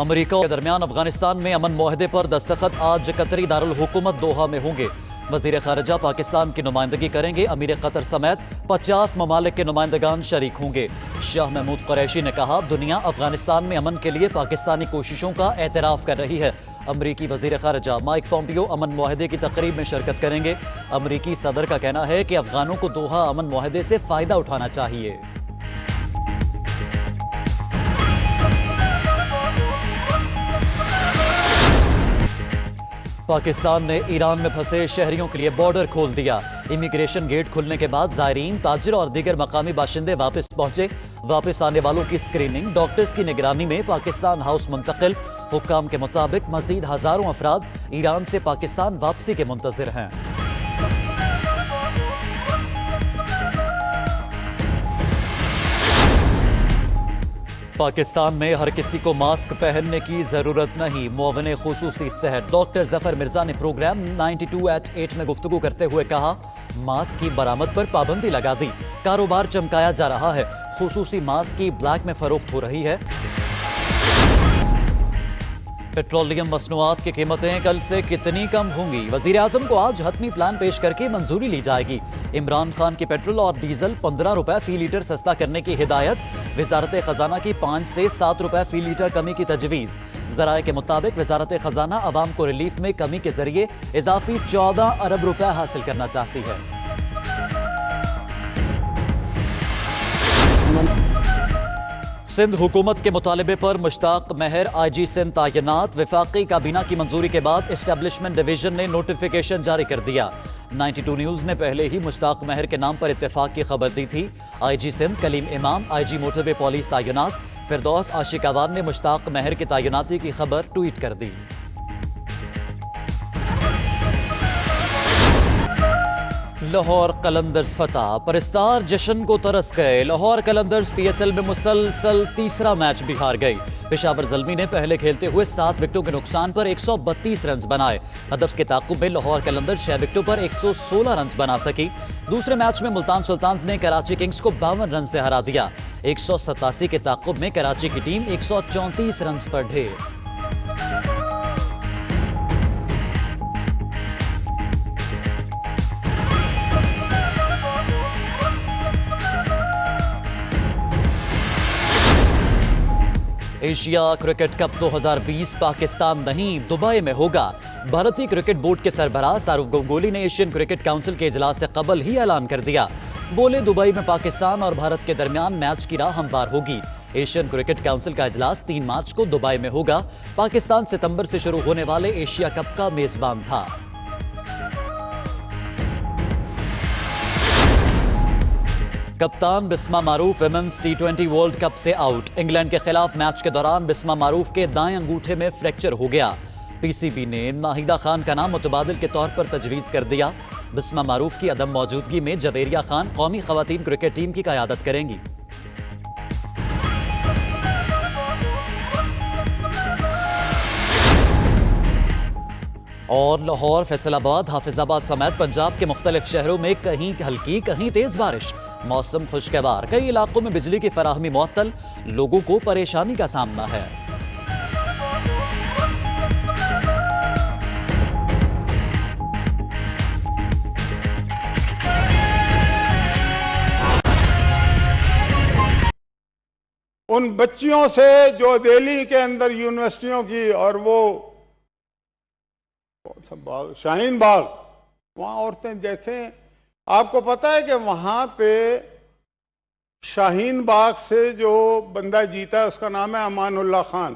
امریکہ کے درمیان افغانستان میں امن معاہدے پر دستخط آج قطری دارالحکومت دوحہ میں ہوں گے۔ وزیر خارجہ پاکستان کی نمائندگی کریں گے۔ امیر قطر سمیت 50 ممالک کے نمائندگان شریک ہوں گے۔ شاہ محمود قریشی نے کہا، دنیا افغانستان میں امن کے لیے پاکستانی کوششوں کا اعتراف کر رہی ہے۔ امریکی وزیر خارجہ مائک پومپیو امن معاہدے کی تقریب میں شرکت کریں گے۔ امریکی صدر کا کہنا ہے کہ افغانوں کو دوحہ امن معاہدے سے فائدہ اٹھانا چاہیے۔ پاکستان نے ایران میں پھنسے شہریوں کے لیے بارڈر کھول دیا۔ امیگریشن گیٹ کھلنے کے بعد زائرین، تاجر اور دیگر مقامی باشندے واپس پہنچے۔ واپس آنے والوں کی سکریننگ ڈاکٹرز کی نگرانی میں پاکستان ہاؤس منتقل۔ حکام کے مطابق مزید ہزاروں افراد ایران سے پاکستان واپسی کے منتظر ہیں۔ پاکستان میں ہر کسی کو ماسک پہننے کی ضرورت نہیں، معاون خصوصی صحت ڈاکٹر ظفر مرزا نے پروگرام 92@8 میں گفتگو کرتے ہوئے کہا، ماسک کی برآمد پر پابندی لگا دی، کاروبار چمکایا جا رہا ہے، خصوصی ماسک کی بلیک میں فروخت ہو رہی ہے۔ پیٹرولیم مصنوعات کی قیمتیں کل سے کتنی کم ہوں گی؟ وزیر اعظم کو آج حتمی پلان پیش کر کے منظوری لی جائے گی۔ عمران خان کی پیٹرول اور ڈیزل 15 روپے فی لیٹر سستا کرنے کی ہدایت۔ وزارت خزانہ کی 5 سے 7 روپے فی لیٹر کمی کی تجویز۔ ذرائع کے مطابق وزارت خزانہ عوام کو ریلیف میں کمی کے ذریعے اضافی 14 ارب روپے حاصل کرنا چاہتی ہے۔ سندھ حکومت کے مطالبے پر مشتاق مہر آئی جی سندھ تعینات۔ وفاقی کابینہ کی منظوری کے بعد اسٹیبلشمنٹ ڈویژن نے نوٹیفیکیشن جاری کر دیا۔ 92 نیوز نے پہلے ہی مشتاق مہر کے نام پر اتفاق کی خبر دی تھی۔ آئی جی سندھ کلیم امام، آئی جی موٹر وے پولیس تعینات۔ فردوس عاشقاوان نے مشتاق مہر کی تعیناتی کی خبر ٹویٹ کر دی۔ لاہور قلندرز فتح، پرستار جشن کو ترس گئے۔ Lahore Qalandars P S L میں مسلسل تیسرا میچ بھی ہار گئی۔ پشاور زلمی نے پہلے کھیلتے ہوئے 7 وکٹوں کے نقصان پر 132 رنز بنائے۔ ہدف کے تعاقب میں لاہور قلندرز 6 وکٹوں پر 116 رنز بنا سکی۔ دوسرے میچ میں ملتان سلطانز نے کراچی کنگز کو 52 رن سے ہرا دیا۔ 187 کے تعاقب میں کراچی کی ٹیم 134 رنز پر ڈھیر۔ ایشیا کرکٹ کپ 2020 پاکستان نہیں، دبئی میں ہوگا۔ بھارتی کرکٹ بورڈ کے سربراہ سورو گنگولی نے ایشین کرکٹ کونسل کے اجلاس سے قبل ہی اعلان کر دیا۔ بولے، دبئی میں پاکستان اور بھارت کے درمیان میچ کی راہ ہموار ہوگی۔ ایشین کرکٹ کونسل کا اجلاس 3 مارچ کو دبئی میں ہوگا۔ پاکستان ستمبر سے شروع ہونے والے ایشیا کپ کا میزبان تھا۔ کپتان بسمہ معروف ویمنز T20 ورلڈ کپ سے آؤٹ۔ انگلینڈ کے خلاف میچ کے دوران بسمہ معروف کے دائیں انگوٹھے میں فریکچر ہو گیا۔ پی سی بی نے ناہیدہ خان کا نام متبادل کے طور پر تجویز کر دیا۔ بسمہ معروف کی عدم موجودگی میں جویریہ خان قومی خواتین کرکٹ ٹیم کی قیادت کریں گی۔ اور لاہور، فیصل آباد، حافظ آباد سمیت پنجاب کے مختلف شہروں میں کہیں ہلکی کہیں تیز بارش۔ موسم خوشگوار، کئی علاقوں میں بجلی کی فراہمی معطل، لوگوں کو پریشانی کا سامنا ہے۔ ان بچیوں سے جو دہلی کے اندر یونیورسٹیوں کی اور وہ شاہین باغ، وہاں عورتیں دیکھیں، آپ کو پتہ ہے کہ وہاں پہ شاہین باغ سے جو بندہ جیتا ہے اس کا نام ہے امان اللہ خان۔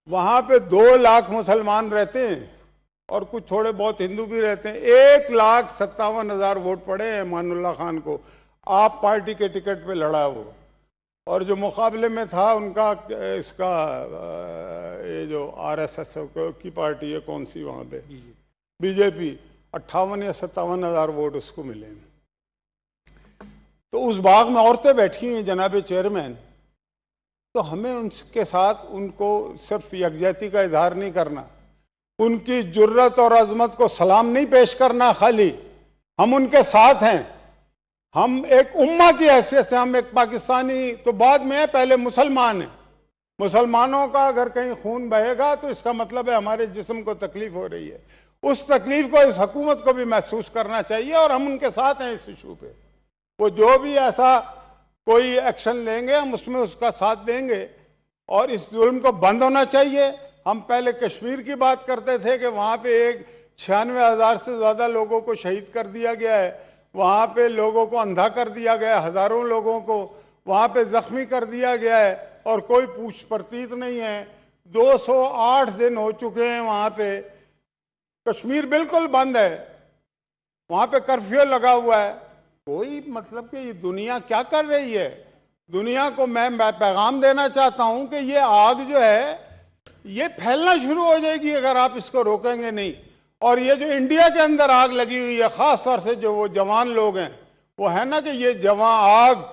وہاں پہ 2 لاکھ مسلمان رہتے ہیں اور کچھ تھوڑے بہت ہندو بھی رہتے ہیں۔ 1,57,000 ووٹ پڑے ہیں امان اللہ خان کو۔ آپ پارٹی کے ٹکٹ پہ لڑا وہ، اور جو مقابلے میں تھا ان کا اس کا یہ جو RSS کی پارٹی ہے، کون سی وہاں پہ بی جے پی، 58 یا 57,000 ووٹ اس کو ملے۔ تو اس باغ میں عورتیں بیٹھی ہیں جناب چیئرمین، تو ہمیں ان کے ساتھ ان کو صرف یکجہتی کا اظہار نہیں کرنا، ان کی جرت اور عظمت کو سلام نہیں پیش کرنا، خالی ہم ان کے ساتھ ہیں۔ ہم ایک امہ کی حیثیت سے، ہم ایک پاکستانی تو بعد میں ہیں، پہلے مسلمان ہیں۔ मुसलमानों का अगर कहीं खून बहेगा तो इसका मतलब है हमारे जिस्म को तकलीफ हो रही है। उस तकलीफ को इस हुकूमत को भी महसूस करना चाहिए और हम उनके साथ हैं इस इशू पे। वो जो भी ऐसा कोई एक्शन लेंगे हम उसमें उसका साथ देंगे और इस जुल्म को बंद होना चाहिए। हम पहले कश्मीर की बात करते थे कि वहाँ पे 96,000 से ज़्यादा लोगों को शहीद कर दिया गया है, वहाँ पे लोगों को अंधा कर दिया गया है, हज़ारों लोगों को वहाँ पे ज़ख्मी कर दिया गया है और कोई पूछ परतीत नहीं है। 208 दिन हो चुके हैं वहाँ पे। कश्मीर बिल्कुल बंद है, वहाँ पे कर्फ्यू लगा हुआ है। कोई मतलब कि ये दुनिया क्या कर रही है? दुनिया को मैं पैगाम देना चाहता हूँ कि ये आग जो है ये फैलना शुरू हो जाएगी अगर आप इसको रोकेंगे नहीं। और ये जो इंडिया के अंदर आग लगी हुई है, ख़ास तौर से जो वो जवान लोग हैं, वो है ना कि ये जवान आग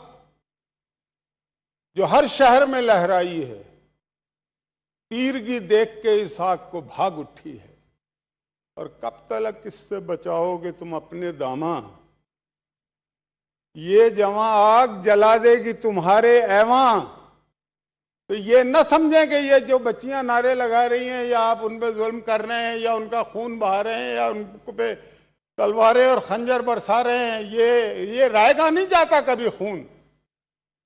जो हर शहर में लहराई है, तीरगी देख के इस आग को भाग उठी है। और कब तक किससे बचाओगे तुम अपने दामा? ये जवां आग जला देगी तुम्हारे ऐवां। तो ये न समझें कि ये जो बच्चियां नारे लगा रही हैं या आप उन पे जुल्म कर रहे हैं या उनका खून बहा रहे हैं या उन पे तलवारें और खंजर बरसा रहे हैं, ये रायगा नहीं जाता कभी खून।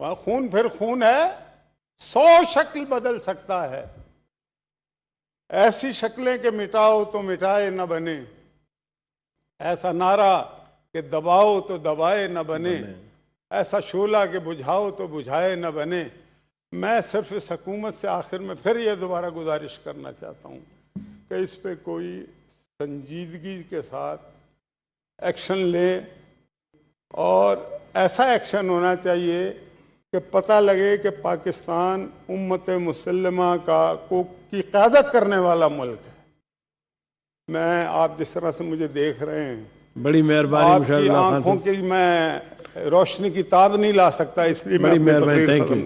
वहाँ खून फिर खून है, 100 शक्ल बदल सकता है। ऐसी शक्लें कि मिटाओ तो मिटाए न बने, ऐसा नारा कि दबाओ तो दबाए न बने, ऐसा शोला कि बुझाओ तो बुझाए न बने। मैं सिर्फ इस हुकूमत से आखिर में फिर ये दोबारा गुजारिश करना चाहता हूँ कि इस पे कोई संजीदगी के साथ एक्शन ले और ऐसा एक्शन होना चाहिए कि पता लगे कि पाकिस्तान उम्मत मुसल्लमा की क़यादत करने वाला मुल्क है। मैं आप जिस तरह से मुझे देख रहे हैं, बड़ी मेहरबानी, आपकी आंखों की मैं रोशनी की ताब नहीं ला सकता, इसलिए बड़ी मैं मेहरबानी, थैंक यू।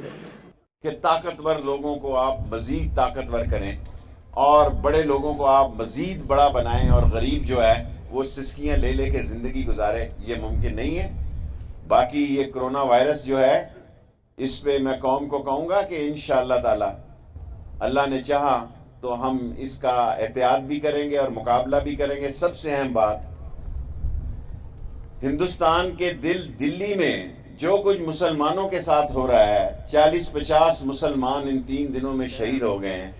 कि ताकतवर लोगों को आप मजीद ताकतवर करें और बड़े लोगों को आप मजीद बड़ा बनाएं और गरीब जो है वो सिसकियां ले लेके ज़िंदगी गुजारे, ये मुमकिन नहीं है। बाकी ये कोरोना वायरस जो है, इस पे मैं कौम को कहूँगा कि इंशाअल्लाह ताला अल्लाह ने चाहा तो हम इसका एहतियात भी करेंगे और मुकाबला भी करेंगे। सबसे अहम बात, हिंदुस्तान के दिल्ली में जो कुछ मुसलमानों के साथ हो रहा है, 40-50 मुसलमान इन 3 दिनों में शहीद हो गए हैं।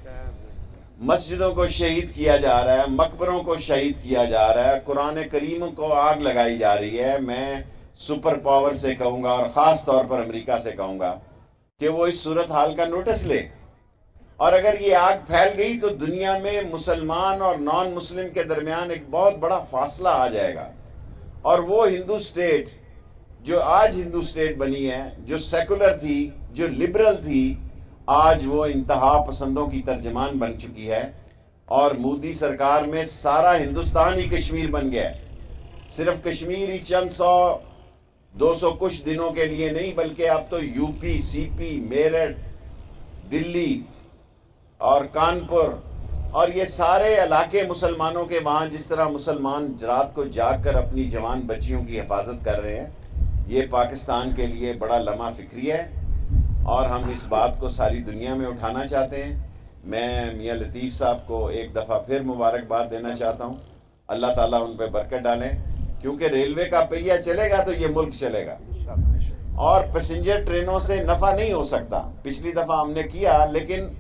मस्जिदों को शहीद किया जा रहा है, मकबरों को शहीद किया जा रहा है, कुरान करीम को आग लगाई जा रही है। मैं सुपर पावर से कहूँगा और ख़ास तौर पर अमेरिका से कहूँगा कि वो इस सूरत हाल का नोटिस ले, और अगर ये आग फैल गई तो दुनिया में मुसलमान और नॉन मुस्लिम के दरमियान एक बहुत बड़ा फासला आ जाएगा। और वो हिंदू स्टेट जो आज हिंदू स्टेट बनी है, जो सेकुलर थी, जो लिबरल थी, आज वो इंतहा पसंदों की तर्जमान बन चुकी है। और मोदी सरकार में सारा हिंदुस्तान ही कश्मीर बन गया है। सिर्फ कश्मीर ही चंद 100-200 कुछ दिनों के लिए नहीं, बल्कि अब तो यूपी, सीपी, मेरठ, दिल्ली और कानपुर और ये सारे इलाके मुसलमानों के, वहाँ जिस तरह मुसलमान रात को जाग कर अपनी जवान बच्चियों की हिफाजत कर रहे हैं, ये पाकिस्तान के लिए बड़ा लम्हा फिक्री है और हम इस बात को सारी दुनिया में उठाना चाहते हैं। मैं मियां लतीफ़ साहब को एक दफ़ा फिर मुबारकबाद देना चाहता हूँ। अल्लाह ताला उन पर बरकत डालें, क्योंकि रेलवे का पहिया चलेगा तो ये मुल्क चलेगा और पैसेंजर ट्रेनों से नफ़ा नहीं हो सकता। पिछली दफ़ा हमने किया, लेकिन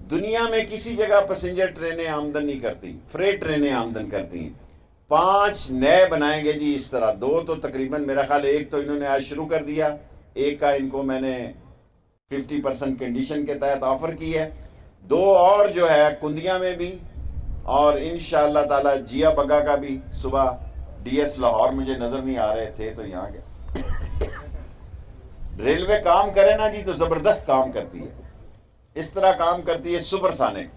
दुनिया में किसी जगह पैसेंजर ट्रेनें आमदन नहीं करती, फ्रेट ट्रेनें आमदन करती हैं। 5 नए बनाएंगे जी इस तरह। 2 तो तकरीबन मेरा ख्याल, एक तो इन्होंने आज शुरू कर दिया, एक का इनको मैंने 50% कंडीशन के तहत ऑफर की है। 2 और जो है कुंदिया में भी, और इंशाअल्लाह ताला जिया बग्गा का भी। सुबह DS लाहौर मुझे नजर नहीं आ रहे थे तो यहाँ गया। रेलवे काम करे ना जी तो जबरदस्त काम करती है, इस तरह काम करती है सुपरसोनिक,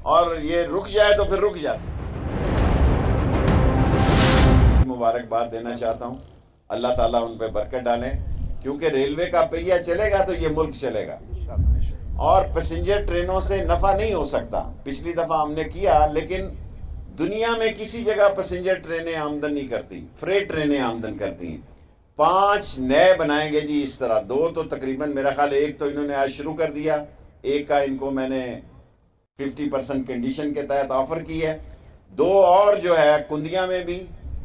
और ये रुक जाए तो फिर रुक जाती है। मुबारकबाद देना चाहता हूँ, अल्लाह ताला उन पे बरकत डालें, क्योंकि रेलवे का पहिया चलेगा तो ये मुल्क चलेगा और पैसेंजर ट्रेनों से नफा नहीं हो सकता। पिछली दफा हमने किया, लेकिन दुनिया में किसी जगह पैसेंजर ट्रेनें आमदन नहीं करती, फ्रेट ट्रेनें आमदन करती हैं। 5 नए बनाएंगे जी इस तरह। 2 तो तकरीबन मेरा ख्याल, एक तो इन्होंने आज शुरू कर दिया, ایک کا ان کو میں نے 50% کنڈیشن کے تحت آفر کی ہے. 2 اور جو ہے کندیا میں بھی